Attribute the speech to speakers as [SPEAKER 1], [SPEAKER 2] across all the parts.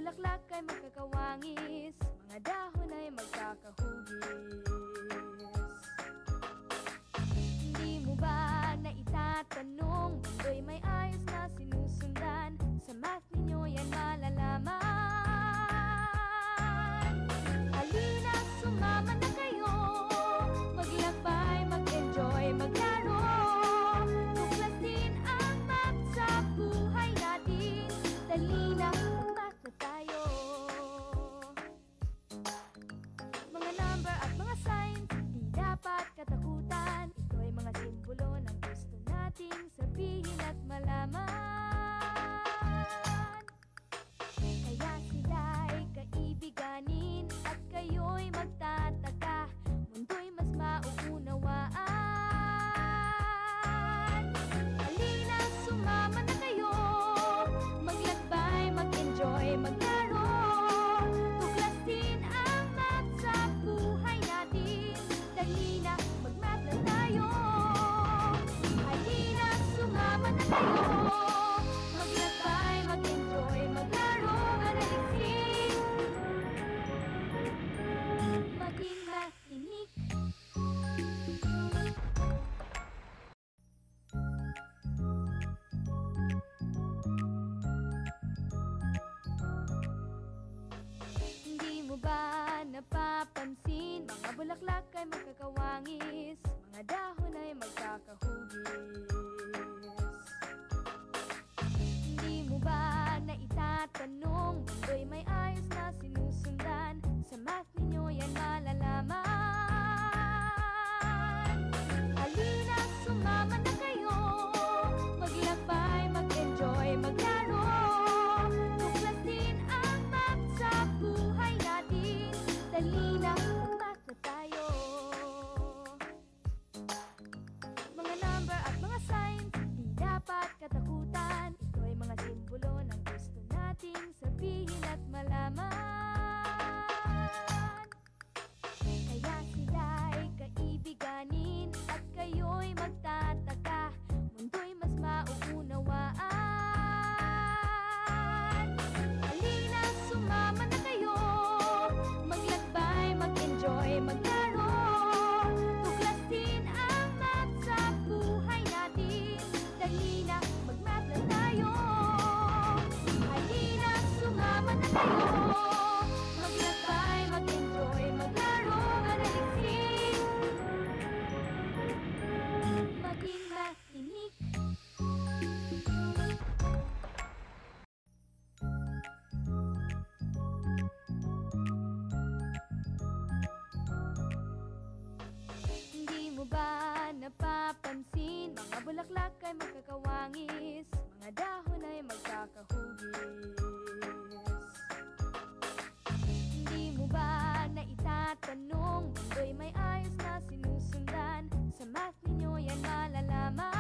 [SPEAKER 1] bulaklak ay magkakawangis, mga dahon ay magkakahugis. Hindi mo ba naitatanong, mundo'y may ayos na sinusundan, sa math ninyo yan malalaman. Halina, sumama na kayo, maglakbay, mag-enjoy, maglaro, tuklasin ang math sa buhay natin. Dali na, mag-math na tayo. Mga number at mga signs, di dapat katakutan. Ito ay mga simbolo ng gusto nating sabihin at malaman. Kaya sila'y kaibiganin at kayo'y magtataka, mundo'y mas mauunawaan. Halina, sumama na kayo, maglakbay, mag-enjoy, maglaro, tuklasin ang math sa buhay natin. Dali na, mag-math na tayo. Halina, sumama na kayo, maglakbay, mag-enjoy, maglaro, manaliksik, maging mathinik. Hindi mo ba napapansin, mga bulaklak ay magkakawangis, mga dahon ay magkakahugis. Hindi mo ba naitatanong, mundo'y may ayos na sinusundan, sa math ninyo yan malalaman. Halina, sumama na kayo, maglakbay, mag-enjoy, maglaro, tuklasin ang math sa buhay natin. Dali na, mag-math na tayo. Mga number at mga signs, di dapat katakutan. Ito ay mga simbolo ng gusto nating sabihin at malaman. Kaya sila'y kaibiganin at kayo'y magtataka, mundo'y mas mauunawaan. Halina, sumama na kayo, maglakbay, mag-enjoy, maglaro, tuklasin ang math sa buhay natin. Dali na, mag-math na tayo. Halina, sumama na kayo, maglakbay, mag-enjoy, maglaro, manaliksik, maging mathinik. Hindi mo ba napapansin, mga bulaklak ay magkakawangis, mga dahon ay magkakahugis. Hindi mo ba naitatanong, mundo'y may ayos na sinusundan, sa math ninyo yan malalaman.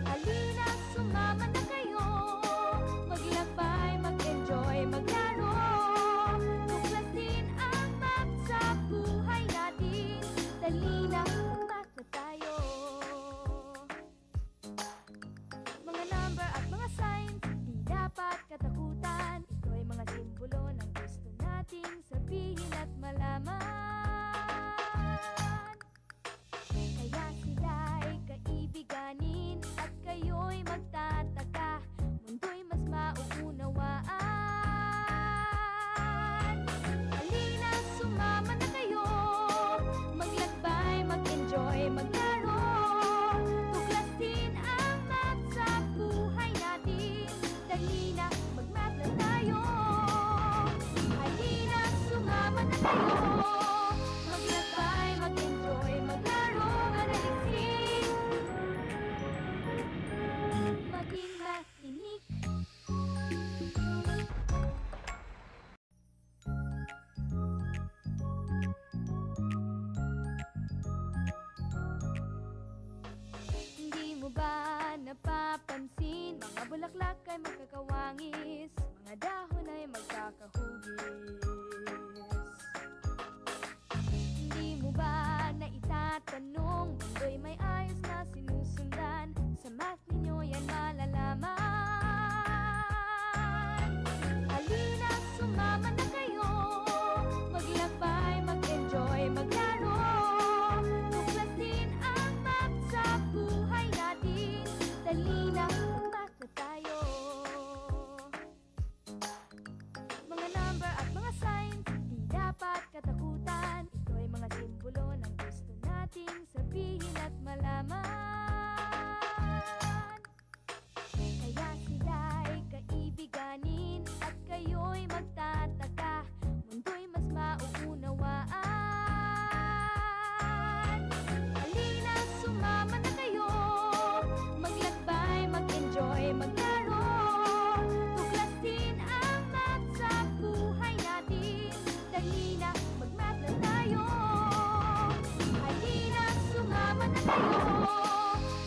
[SPEAKER 1] Halina, sumama na kayo, maglakbay, mag-enjoy, maglaro, tuklasin ang math sa buhay natin. Dali na, mag-math na tayo. Mga number at mga signs, di dapat katakutan. Ito ay mga simbolo ng gusto nating sabihin at malaman. Kaya sila'y kaibiganin at kayo'y magtataka, mundo'y mas mauunawaan. Halina, sumama na kayo, maglakbay, mag-enjoy, maglaro, tuklasin ang math sa buhay natin. Dali na, mag-math na tayo. Halina, sumama na kayo, maglakbay, mag-enjoy, maglaro, manaliksik, maging mathinik. Hindi mo ba napapansin, mga bulaklak ay magkakawangis, mga dahon ay magkakahugis. Hindi mo ba naitatanong, mundo'y may ayos na sinusundan, sa math ninyo yan malalaman. Halina, mag-math na tayo. Halina, sumama na kayo.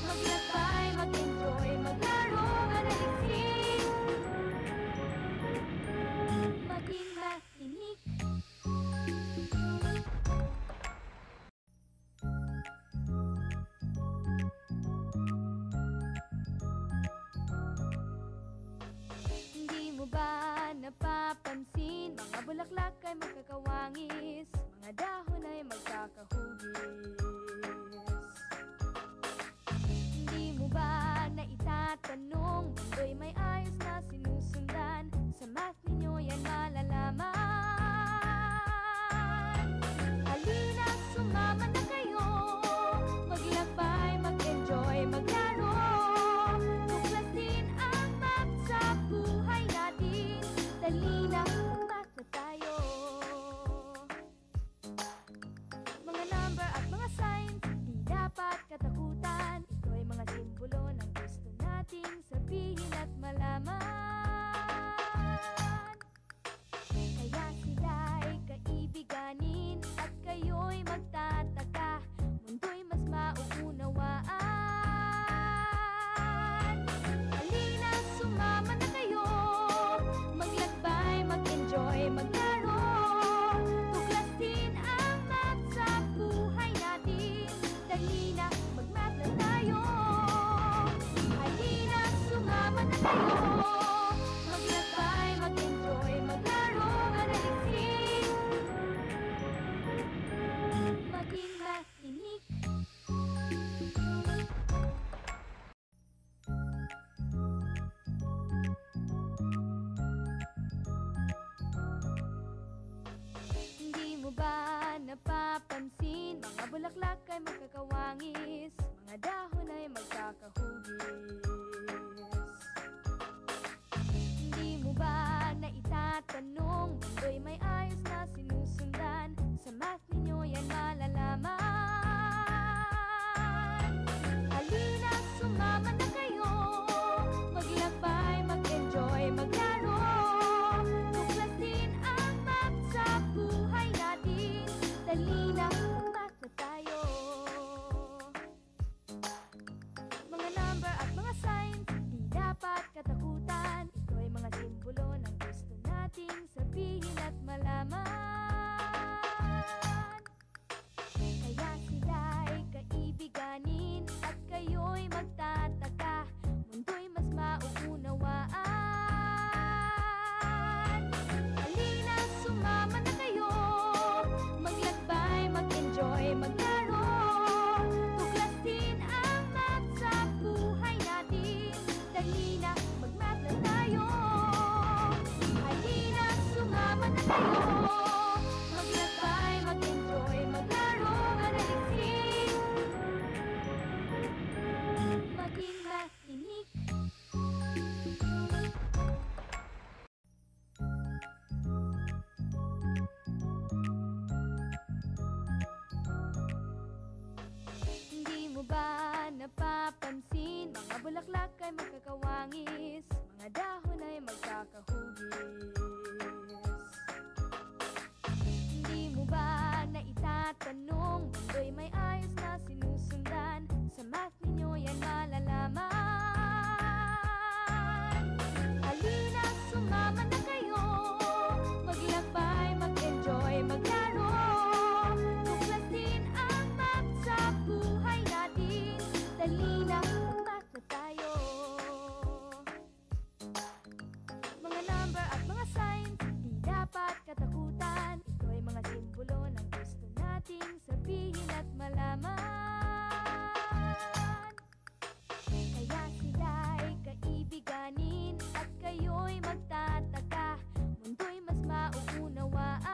[SPEAKER 1] Maglakbay, mag-enjoy, maglaro, manaliksik. Maging makinig. Hindi mo ba napapansin, mga bulaklak ay magkakawangis, mga dahon ay magkakahugis. Hindi mo ba naitatanong, mundo'y may ayos na sinusundan, sa math ninyo yan malalaman. Halina, sumama na kayo, maglakbay, mag-enjoy, maglaro. Tuklasin ang math sa buhay natin, dali na, mag-math na tayo. Mga number at mga signs, di dapat katakutan. Ito ay mga simbolo ng gusto nating sabihin at malaman. Kaya sila'y kaibiganin at kayo'y magtataka, mundo'y mas mauunawaan. Halina, sumama na kayo, maglakbay, mag-enjoy, maglaro. Tuklasin ang math sa buhay natin, dali na, mag-math na tayo. Halina, sumama na kayo, maglakbay, mag-enjoy, maglaro, manaliksik. Maging makinig. Hindi mo ba napapansin, mga bulaklak ay magkakawangis, mga dahon ay magkakahugis. Hindi mo ba naitatanong, mundo'y may ayos na sinusundan, sa math ninyo yan malalaman. Halina, sumama na kayo, maglakbay, mag-enjoy, maglaro. Tuklasin ang math sa buhay natin, dali na, mag-math na tayo. Mga number at mga signs, di dapat katakutan. Ito ay mga simbolo ng gusto nating sabihin at malaman. Kaya sila'y kaibiganin at kayo'y magtataka, mundo'y mas mauunawaan. Halina, sumama na kayo, maglakbay, mag-enjoy, maglaro. Tuklasin ang math sa buhay natin, dali na, mag-math na tayo. Halina, sumama na kayo, maglakbay, mag-enjoy, maglaro, manaliksik. Maging makinig. Hindi mo ba napapansin, mga bulaklak ay magkakawangis, mga dahon ay magkakahugis. Hindi mo ba naitatanong, mundo'y may ayos na sinusundan, sa math ninyo yan malalaman. Halina, sumama na kayo, maglakbay, mag-enjoy, maglaro. Tuklasin ang math sa buhay natin, dali na, mag-math na tayo. Mga number at mga signs, di dapat katakutan. Ito ay mga simbolo ng gusto nating sabihin at malaman. Kaya sila'y kaibiganin at kayo'y magtataka, mundo'y mas mauunawaan.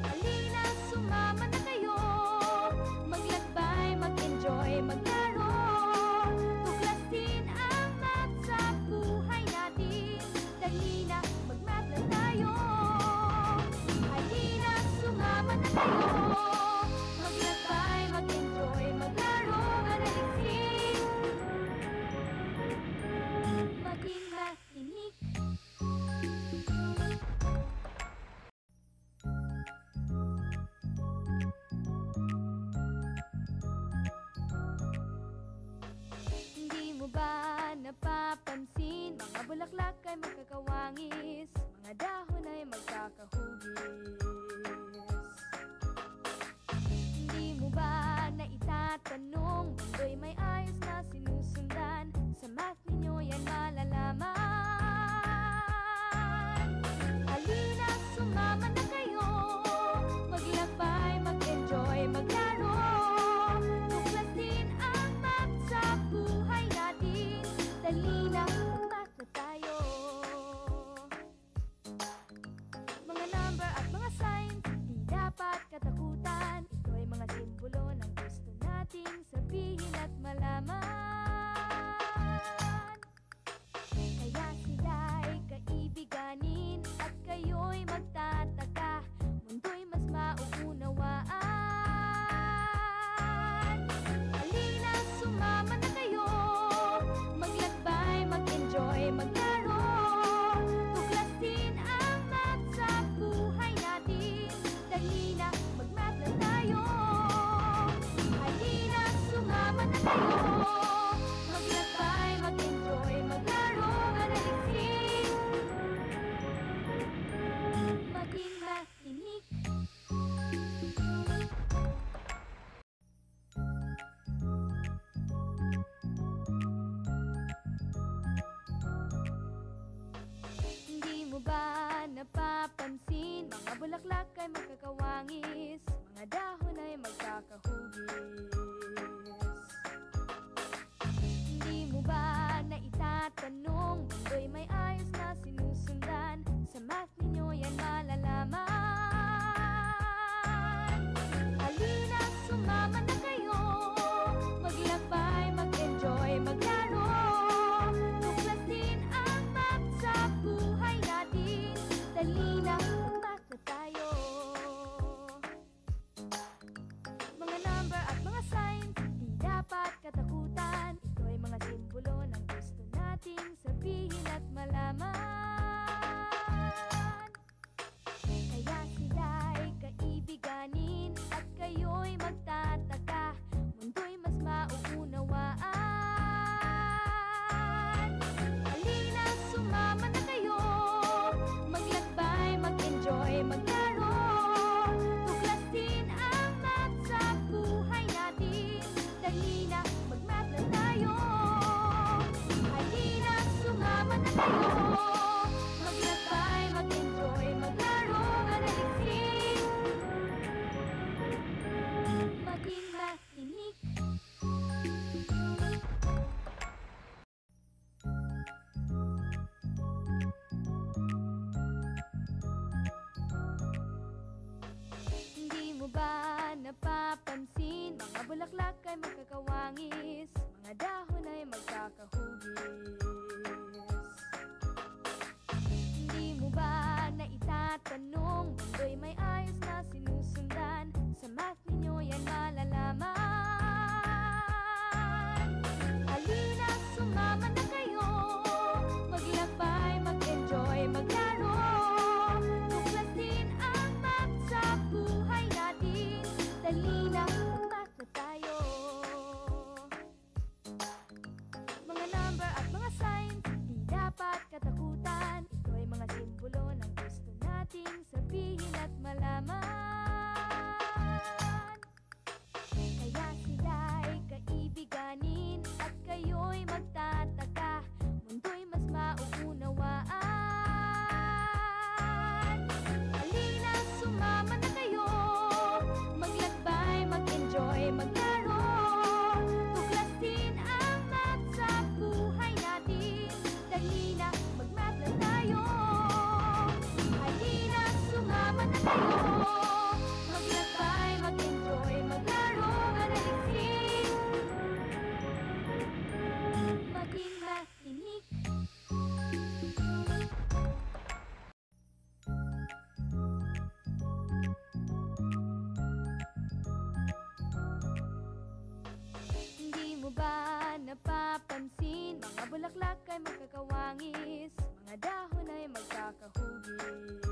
[SPEAKER 1] Halina, sumama na kayo, maglakbay, mag-enjoy, maglaro. Tuklasin ang math sa buhay natin, dali na, mag-math na tayo. Halina, sumama na kayo, bulaklak ay magkakawangis, mga dahon ay magkakahugis. Hindi mo ba naitatanong, mundo'y may ayos na sinusundan, sa math ninyo yan malalaman. Halina, sumama na kayo, maglakbay, mag-enjoy, maglaro, tuklasin ang math sa buhay natin. Dali na, mag-math na tayo. Mga number at mga signs, di dapat katakutan. Ito ay mga simbolo ng gusto nating sabihin at malaman. Kaya sila'y kaibiganin at kayo'y magtataka, mundo'y mas mauunawaan. Halina, sumama na kayo, maglakbay, mag-enjoy, maglaro, tuklasin ang math sa buhay natin. Dali na, mag-math na tayo. Halina, sumama na kayo, maglakbay, mag-enjoy, maglaro, manaliksik, maging makinig. Hindi mo ba napapansin, mga bulaklak ay magkakawangis, mga dahon ay magkakahugis. Hindi mo ba naitatanong, mundo'y may ayos na sinusundan, sa math ninyo yan malalaman. Halina, sumama na kayo, maglakbay, mag-enjoy, maglaro, tuklasin ang math sa buhay natin. Dali na, mag-math na tayo. Mga number at mga signs, di dapat katakutan. Ito ay mga simbolo ng gusto nating sabihin at malaman. Kaya sila'y kaibiganin at kayo'y magtataka, mundo'y mas mauunawaan. Halina, sumama na kayo, maglakbay, mag-enjoy, maglaro, tuklasin ang math sa buhay natin. Dali na, mag-math na tayo. Halina, sumama na kayo, maglakbay, mag-enjoy, maglaro, manaliksik, maging makinig. Hindi mo ba napapansin, mga bulaklak ay magkakawangis, mga dahon ay magkakahugis. Hindi mo ba naitatanong, mundo'y may ayos na sinusundan, sa math ninyo yan malalaman. Halina, sumama na kayo, maglakbay, mag-enjoy, maglaro, tuklasin ang math sa buhay natin. Dali na, mag-math na tayo. Mga number at mga signs, di dapat katakutan. Ito ay mga simbolo ng gusto nating sabihin at malaman. Kaya sila'y kaibiganin at kayo'y magtataka, mundo'y mas mauunawaan. Halina, sumama na kayo, maglakbay, mag-enjoy, maglaro, tuklasin ang math sa buhay natin. Dali na, mag-math na tayo. Halina, sumama na kayo, maglakbay, mag-enjoy, maglaro, manaliksik, maging makinig. Hindi mo ba napapansin, mga bulaklak ay magkakawangis, mga dahon ay magkakahugis.